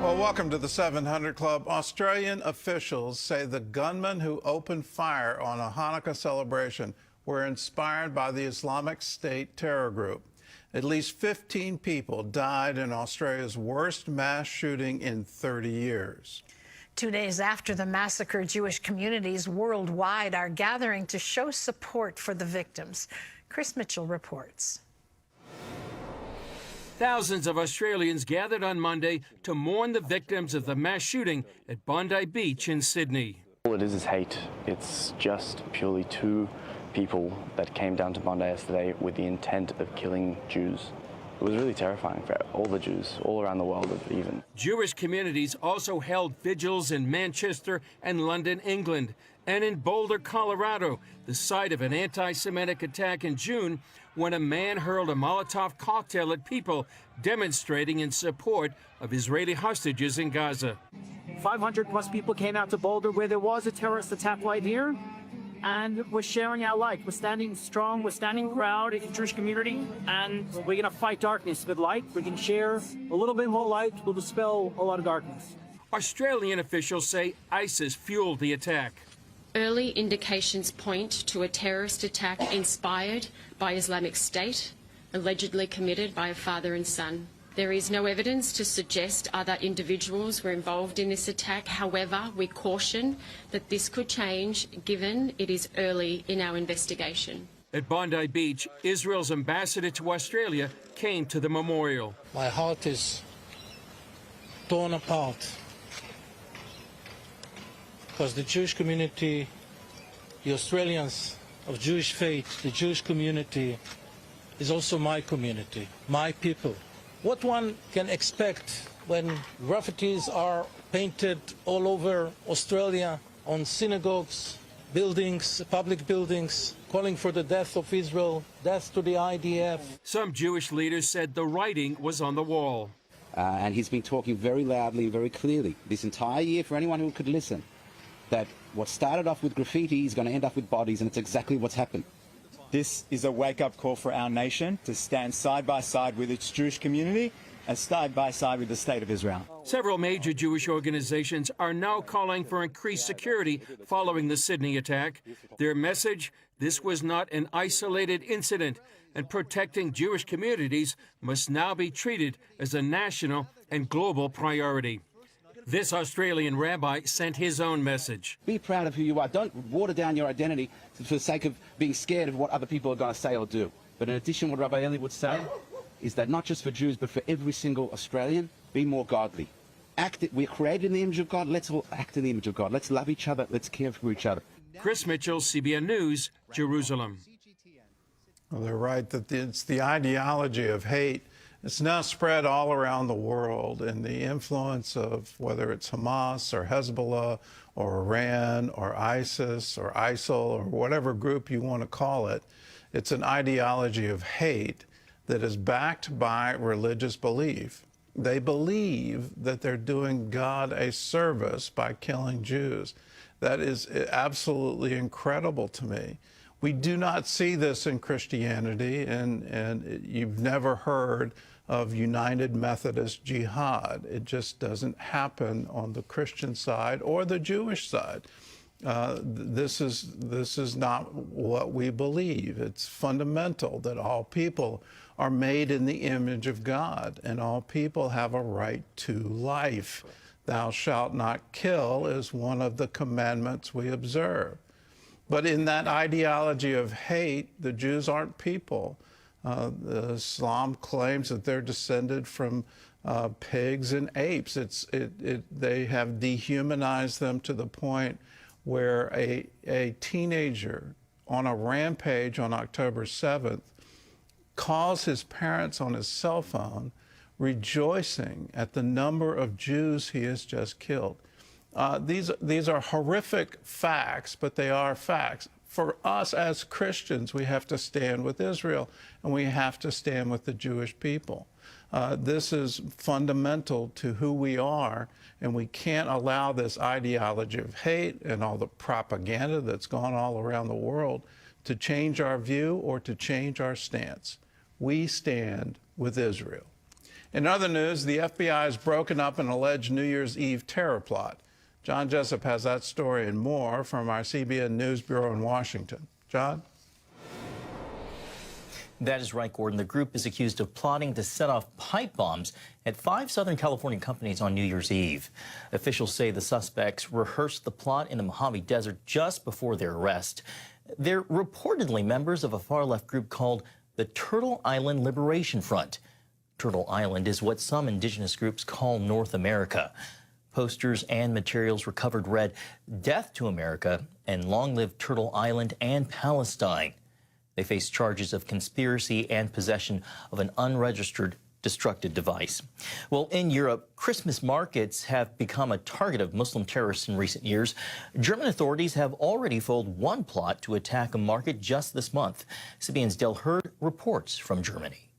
Well, welcome to the 700 Club. Australian officials say the gunmen who opened fire on a Hanukkah celebration were inspired by the Islamic State terror group. At least 15 people died in Australia's worst mass shooting in 30 years. 2 days after the massacre, Jewish communities worldwide are gathering to show support for the victims. Chris Mitchell reports. Thousands of Australians gathered on Monday to mourn the victims of the mass shooting at Bondi Beach in Sydney. All it is hate. It's just purely two people that came down to Bondi yesterday with the intent of killing Jews. It was really terrifying for all the Jews, all around the world even. Jewish communities also held vigils in Manchester and London, England, and in Boulder, Colorado, the site of an anti-Semitic attack in June when a man hurled a Molotov cocktail at people demonstrating in support of Israeli hostages in Gaza. 500 plus people came out to Boulder where there was a terrorist attack right here, and we're sharing our light. We're standing strong, we're standing proud in the Jewish community, and we're going to fight darkness with light. We can share a little bit more light, will dispel a lot of darkness. Australian officials say ISIS fueled the attack. Early indications point to a terrorist attack inspired by Islamic State, allegedly committed by a father and son. There is no evidence to suggest other individuals were involved in this attack. However, we caution that this could change given it is early in our investigation. At Bondi Beach, Israel's ambassador to Australia came to the memorial. My heart is torn apart because the Jewish community, the Australians of Jewish faith, the Jewish community is also my community, my people. What one can expect when graffitis are painted all over Australia on synagogues, buildings, public buildings, calling for the death of Israel, death to the IDF. Some Jewish leaders said the writing was on the wall. And he's been talking very loudly and very clearly this entire year, for anyone who could listen, that what started off with graffiti is going to end up with bodies, and it's exactly what's happened. This is a wake-up call for our nation to stand side by side with its Jewish community and side by side with the State of Israel. Several major Jewish organizations are now calling for increased security following the Sydney attack. Their message, this was not an isolated incident, and protecting Jewish communities must now be treated as a national and global priority. This Australian rabbi sent his own message. Be proud of who you are. Don't water down your identity for the sake of being scared of what other people are going to say or do. But in addition, what Rabbi Eli would say is that not just for Jews, but for every single Australian, be more godly. We're created in the image of God. Let's all act in the image of God. Let's love each other. Let's care for each other. Chris Mitchell, CBN News, Jerusalem. Well, they're right that it's the ideology of hate. It's now spread all around the world, and the influence of whether it's Hamas or Hezbollah or Iran or ISIS or ISIL or whatever group you want to call it, it's an ideology of hate that is backed by religious belief. They believe that they're doing God a service by killing Jews. That is absolutely incredible to me. We do not see this in Christianity, and you've never heard of United Methodist Jihad. It just doesn't happen on the Christian side or the Jewish side. This is not what we believe. It's fundamental that all people are made in the image of God, and all people have a right to life. Thou shalt not kill is one of the commandments we observe. But in that ideology of hate, the Jews aren't people. Islam claims that they're descended from pigs and apes. They have dehumanized them to the point where a teenager on a rampage on October 7th calls his parents on his cell phone, rejoicing at the number of Jews he has just killed. These are horrific facts, but they are facts. For us as Christians, we have to stand with Israel, and we have to stand with the Jewish people. This is fundamental to who we are, and we can't allow this ideology of hate and all the propaganda that's gone all around the world to change our view or to change our stance. We stand with Israel. In other news, the FBI has broken up an alleged New Year's Eve terror plot. John Jessup has that story and more from our CBN News Bureau in Washington. John? That is right, Gordon. The group is accused of plotting to set off pipe bombs at 5 Southern California companies on New Year's Eve. Officials say the suspects rehearsed the plot in the Mojave Desert just before their arrest. They're reportedly members of a far-left group called the Turtle Island Liberation Front. Turtle Island is what some indigenous groups call North America. Posters and materials recovered read, "Death to America" and "Long live Turtle Island and Palestine." They face charges of conspiracy and possession of an unregistered destructive device. Well, in Europe, Christmas markets have become a target of Muslim terrorists in recent years. German authorities have already foiled one plot to attack a market just this month. CBN's Del Hurd reports from Germany.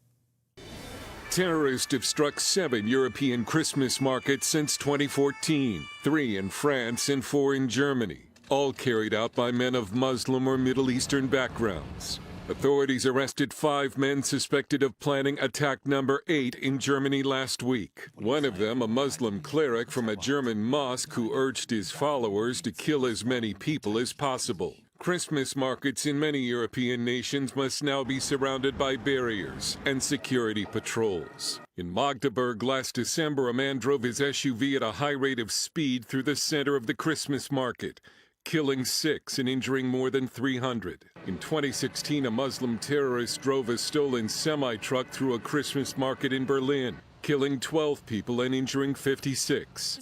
Terrorists have struck 7 European Christmas markets since 2014, 3 in France and 4 in Germany, all carried out by men of Muslim or Middle Eastern backgrounds. Authorities arrested 5 men suspected of planning attack number 8 in Germany last week. One of them, a Muslim cleric from a German mosque who urged his followers to kill as many people as possible. Christmas markets in many European nations must now be surrounded by barriers and security patrols. In Magdeburg last December, a man drove his SUV at a high rate of speed through the center of the Christmas market, killing 6 and injuring more than 300. In 2016, a Muslim terrorist drove a stolen semi-truck through a Christmas market in Berlin, killing 12 people and injuring 56.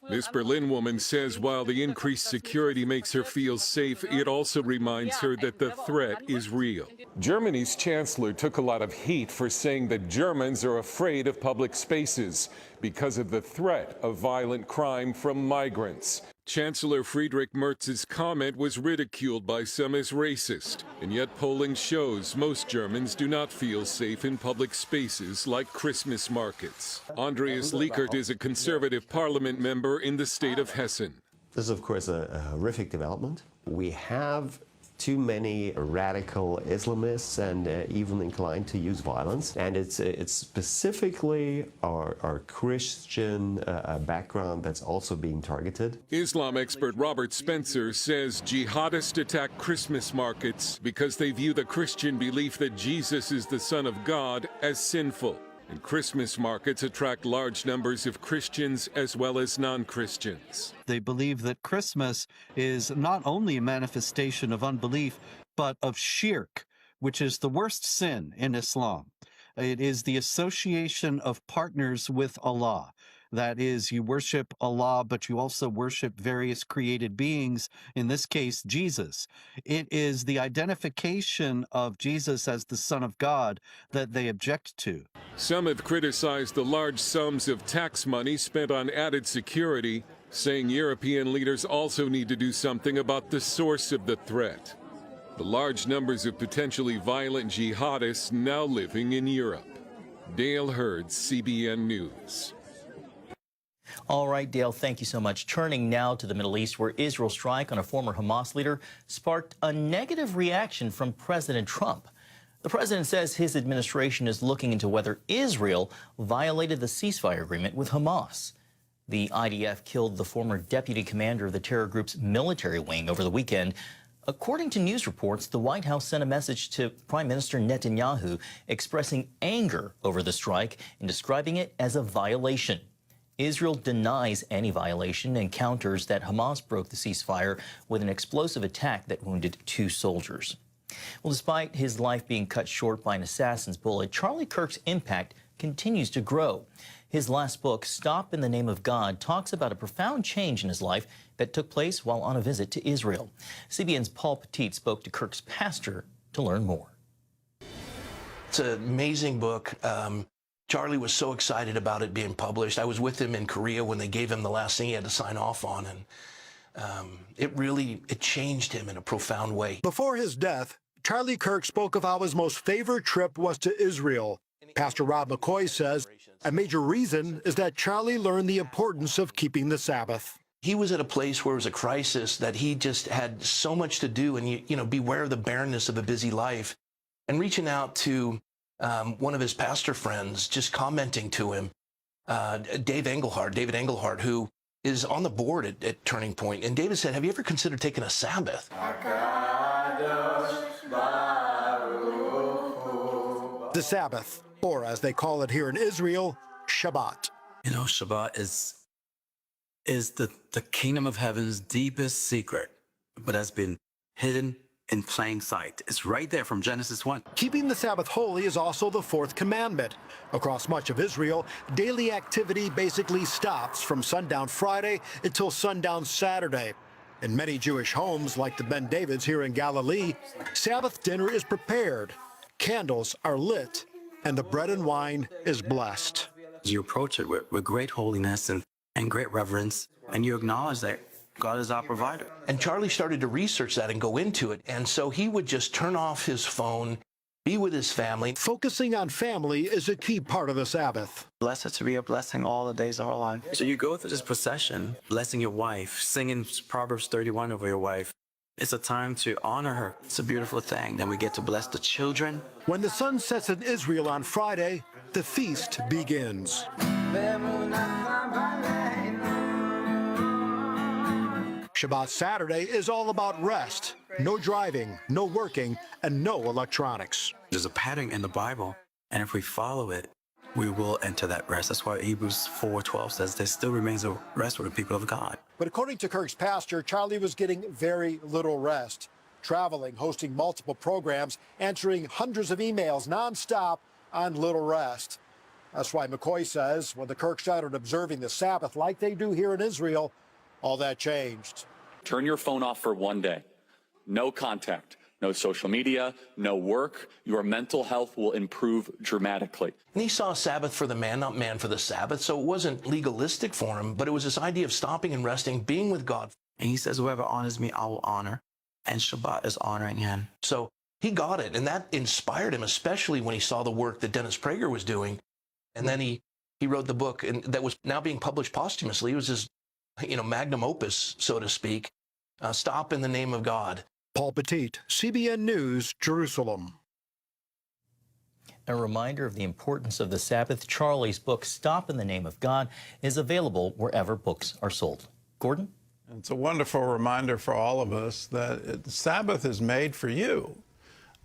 This Berlin woman says while the increased security makes her feel safe, it also reminds her that the threat is real. Germany's chancellor took a lot of heat for saying that Germans are afraid of public spaces because of the threat of violent crime from migrants. Chancellor Friedrich Merz's comment was ridiculed by some as racist, and yet polling shows most Germans do not feel safe in public spaces like Christmas markets. Andreas Liekert is a conservative parliament member in the state of Hessen. This is, of course, a horrific development. We have too many radical Islamists and even inclined to use violence. And it's specifically our Christian background that's also being targeted. Islam expert Robert Spencer says jihadists attack Christmas markets because they view the Christian belief that Jesus is the Son of God as sinful. And Christmas markets attract large numbers of Christians as well as non-Christians. They believe that Christmas is not only a manifestation of unbelief, but of shirk, which is the worst sin in Islam. It is the association of partners with Allah. That is, you worship Allah, but you also worship various created beings, in this case, Jesus. It is the identification of Jesus as the Son of God that they object to. Some have criticized the large sums of tax money spent on added security, saying European leaders also need to do something about the source of the threat. The large numbers of potentially violent jihadists now living in Europe. Dale Hurd, CBN News. All right, Dale, thank you so much. Turning now to the Middle East, where Israel's strike on a former Hamas leader sparked a negative reaction from President Trump. The president says his administration is looking into whether Israel violated the ceasefire agreement with Hamas. The IDF killed the former deputy commander of the terror group's military wing over the weekend. According to news reports, the White House sent a message to Prime Minister Netanyahu expressing anger over the strike and describing it as a violation. Israel denies any violation and counters that Hamas broke the ceasefire with an explosive attack that wounded 2 soldiers. Well, despite his life being cut short by an assassin's bullet, Charlie Kirk's impact continues to grow. His last book, Stop in the Name of God, talks about a profound change in his life that took place while on a visit to Israel. CBN's Paul Petit spoke to Kirk's pastor to learn more. It's an amazing book. Charlie was so excited about it being published. I was with him in Korea when they gave him the last thing he had to sign off on, and it changed him in a profound way. Before his death, Charlie Kirk spoke of how his most favorite trip was to Israel. Pastor Rob McCoy says a major reason is that Charlie learned the importance of keeping the Sabbath. He was at a place where it was a crisis, that he just had so much to do, and beware of the barrenness of a busy life. And reaching out to one of his pastor friends just commenting to him, David Engelhardt, who is on the board at Turning Point. And David said, have you ever considered taking a Sabbath? The Sabbath, or as they call it here in Israel, Shabbat. You know, Shabbat is the kingdom of heaven's deepest secret, but has been hidden in plain sight. It's right there from Genesis 1. Keeping the Sabbath holy is also the fourth commandment. Across much of Israel, daily activity basically stops from sundown Friday until sundown Saturday. In many Jewish homes, like the Ben Davids here in Galilee, Sabbath dinner is prepared, candles are lit, and the bread and wine is blessed. You approach it with great holiness and great reverence, and you acknowledge that God is our provider. And Charlie started to research that and go into it. And so he would just turn off his phone, be with his family. Focusing on family is a key part of the Sabbath. Blessed to be a blessing all the days of our life. So you go through this procession, blessing your wife, singing Proverbs 31 over your wife. It's a time to honor her. It's a beautiful thing. Then we get to bless the children. When the sun sets in Israel on Friday, the feast begins. Shabbat Saturday is all about rest. No driving, no working, and no electronics. There's a pattern in the Bible, and if we follow it, we will enter that rest. That's why Hebrews 4:12 says there still remains a rest for the people of God. But according to Kirk's pastor, Charlie was getting very little rest. Traveling, hosting multiple programs, answering hundreds of emails nonstop on little rest. That's why McCoy says when the Kirks started observing the Sabbath like they do here in Israel, all that changed. Turn your phone off for one day. No contact, no social media, no work. Your mental health will improve dramatically. And he saw a Sabbath for the man, not man for the Sabbath. So it wasn't legalistic for him, but it was this idea of stopping and resting, being with God. And he says, whoever honors me, I will honor. And Shabbat is honoring him. So he got it, and that inspired him, especially when he saw the work that Dennis Prager was doing. And then he wrote the book, and that was now being published posthumously. It was his magnum opus, so to speak, Stop in the Name of God. Paul Petit, CBN News, Jerusalem. A reminder of the importance of the Sabbath. Charlie's book, Stop in the Name of God, is available wherever books are sold. Gordon? It's a wonderful reminder for all of us that the Sabbath is made for you,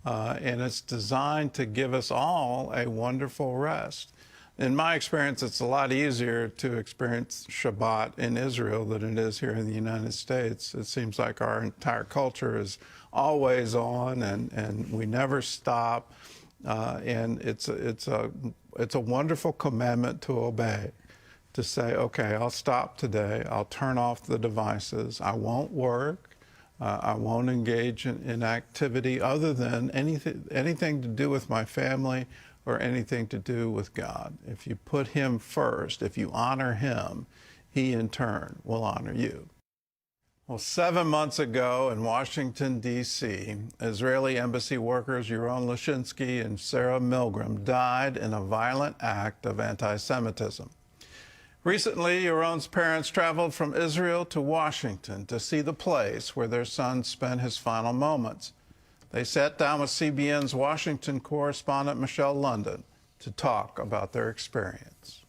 and it's designed to give us all a wonderful rest. In my experience, it's a lot easier to experience Shabbat in Israel than it is here in the United States. It seems like our entire culture is always on, and we never stop. And it's a wonderful commandment to obey, to say, okay, I'll stop today. I'll turn off the devices. I won't work. I won't engage in activity other than anything to do with my family or anything to do with God. If you put him first, if you honor him, he in turn will honor you. Well, 7 months ago in Washington, D.C., Israeli embassy workers Yaron Lashinsky and Sarah Milgram died in a violent act of anti-Semitism. Recently, Yaron's parents traveled from Israel to Washington to see the place where their son spent his final moments. They sat down with CBN's Washington correspondent Michelle London to talk about their experience.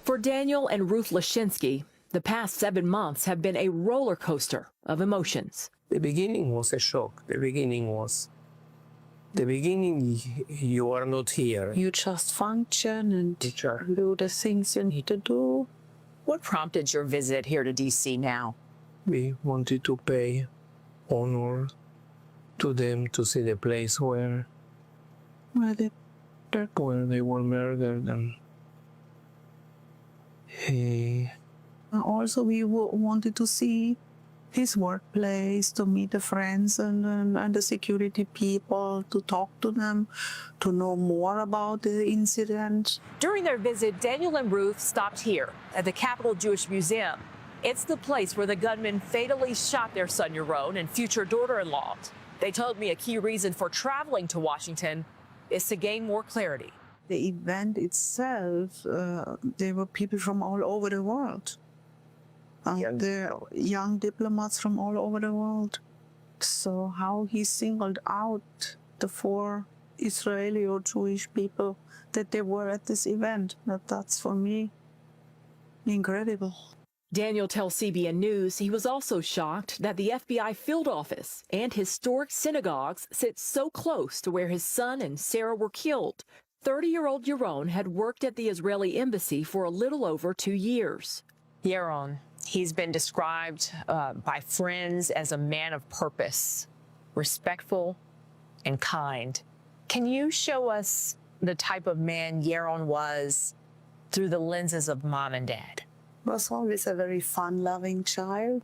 For Daniel and Ruth Lashinsky, the past 7 months have been a roller coaster of emotions. The beginning was a shock. The beginning, you are not here. You just function and do the things you need to do. What prompted your visit here to D.C. now? We wanted to pay honor to them, to see the place where they were murdered. And also we wanted to see his workplace, to meet the friends and the security people, to talk to them, to know more about the incident. During their visit, Daniel and Ruth stopped here at the Capitol Jewish Museum. It's the place where the gunman fatally shot their son Yaron and future daughter-in-law. They told me a key reason for traveling to Washington is to gain more clarity. The event itself, there were people from all over the world. There are young diplomats from all over the world. So how he singled out the 4 Israeli or Jewish people that they were at this event. That's for me incredible. Daniel tells CBN News he was also shocked that the FBI field office and historic synagogues sit so close to where his son and Sarah were killed. 30-year-old Yaron had worked at the Israeli embassy for a little over 2 years. Yaron, he's been described by friends as a man of purpose, respectful and kind. Can you show us the type of man Yaron was through the lenses of mom and dad? Was always a very fun-loving child,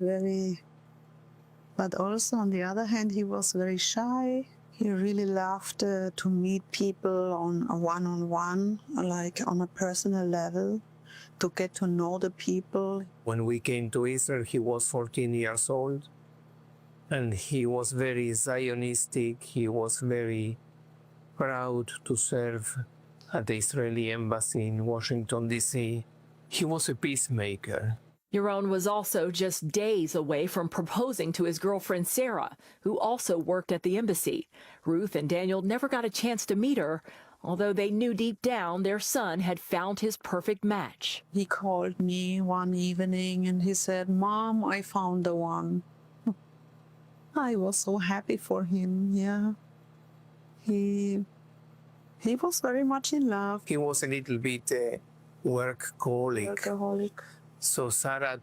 but also on the other hand, he was very shy. He really loved to meet people on a one-on-one, like on a personal level, to get to know the people. When we came to Israel, he was 14 years old, and he was very Zionistic. He was very proud to serve at the Israeli embassy in Washington, D.C. He was a peacemaker. Yaron was also just days away from proposing to his girlfriend Sarah, who also worked at the embassy. Ruth and Daniel never got a chance to meet her, although they knew deep down their son had found his perfect match. He called me one evening and he said, "Mom, I found the one." I was so happy for him, yeah. He was very much in love. He was a little bit workaholic. So Sarah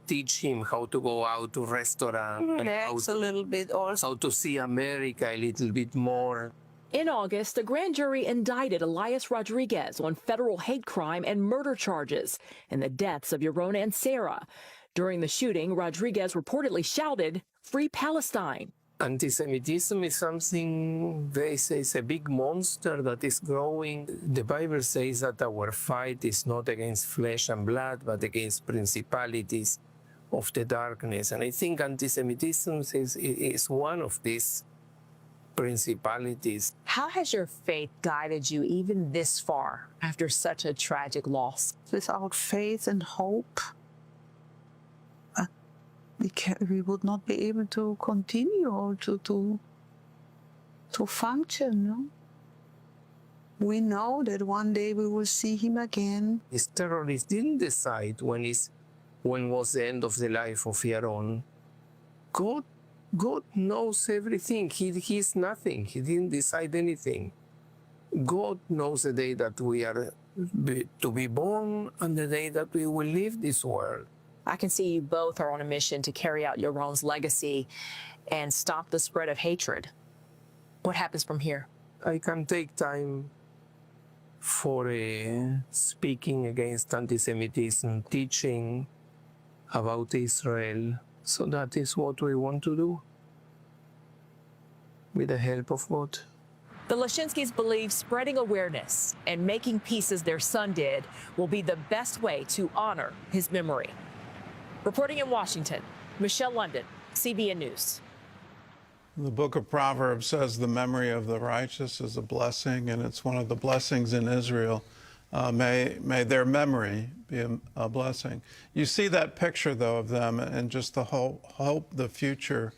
teach him how to go out to restaurant and A little bit also. how to see America a little bit more. In August, the grand jury indicted Elias Rodriguez on federal hate crime and murder charges in the deaths of Yaron and Sarah. During the shooting, Rodriguez reportedly shouted, "Free Palestine." Anti-Semitism is something they say is a big monster that is growing. The Bible says that our fight is not against flesh and blood, but against principalities of the darkness. And I think anti-Semitism is one of these principalities. How has your faith guided you even this far after such a tragic loss? Without faith and hope, we would not be able to continue or to function. No? We know that one day we will see him again. These terrorists didn't decide when was the end of the life of Yaron. God knows everything. He is nothing. He didn't decide anything. God knows the day that we are to be born and the day that we will leave this world. I can see you both are on a mission to carry out Yaron's legacy and stop the spread of hatred. What happens from here? I can take time for speaking against anti-Semitism, teaching about Israel. So that is what we want to do with the help of God. The Lashinskys believe spreading awareness and making peace as their son did will be the best way to honor his memory. Reporting in Washington, Michelle London, CBN News. The book of Proverbs says the memory of the righteous is a blessing, and it's one of the blessings in Israel. May their memory be a blessing. You see that picture, though, of them and just the hope, the future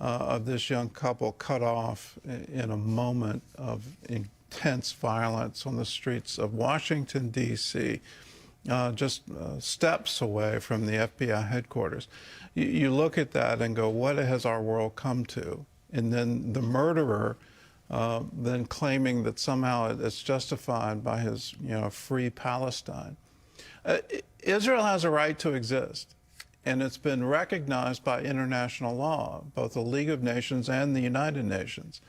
of this young couple cut off in a moment of intense violence on the streets of Washington, D.C., just steps away from the FBI headquarters. You look at that and go, what has our world come to? And then the murderer then claiming that somehow it's justified by his, free Palestine. Israel has a right to exist, and it's been recognized by international law, both the League of Nations and the United Nations.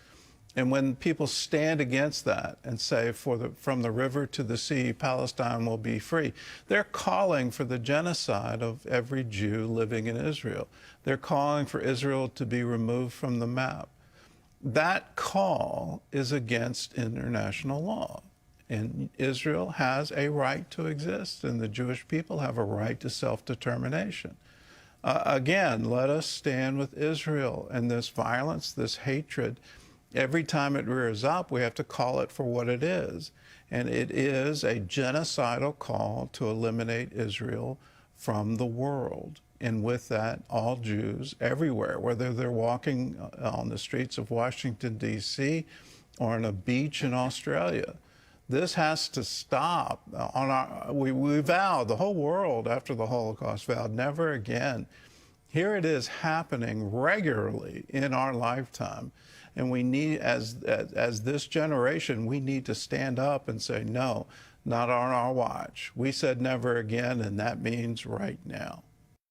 And when people stand against that and say, from the river to the sea, Palestine will be free, they're calling for the genocide of every Jew living in Israel. They're calling for Israel to be removed from the map. That call is against international law. And Israel has a right to exist, and the Jewish people have a right to self-determination. Again, let us stand with Israel, and this violence, this hatred, every time it rears up, we have to call it for what it is. And it is a genocidal call to eliminate Israel from the world. And with that, all Jews everywhere, whether they're walking on the streets of Washington, D.C., or on a beach in Australia. This has to stop. We vowed, the whole world after the Holocaust vowed, never again. Here it is happening regularly in our lifetime. And we need, as this generation, we need to stand up and say, no, not on our watch. We said never again, and that means right now.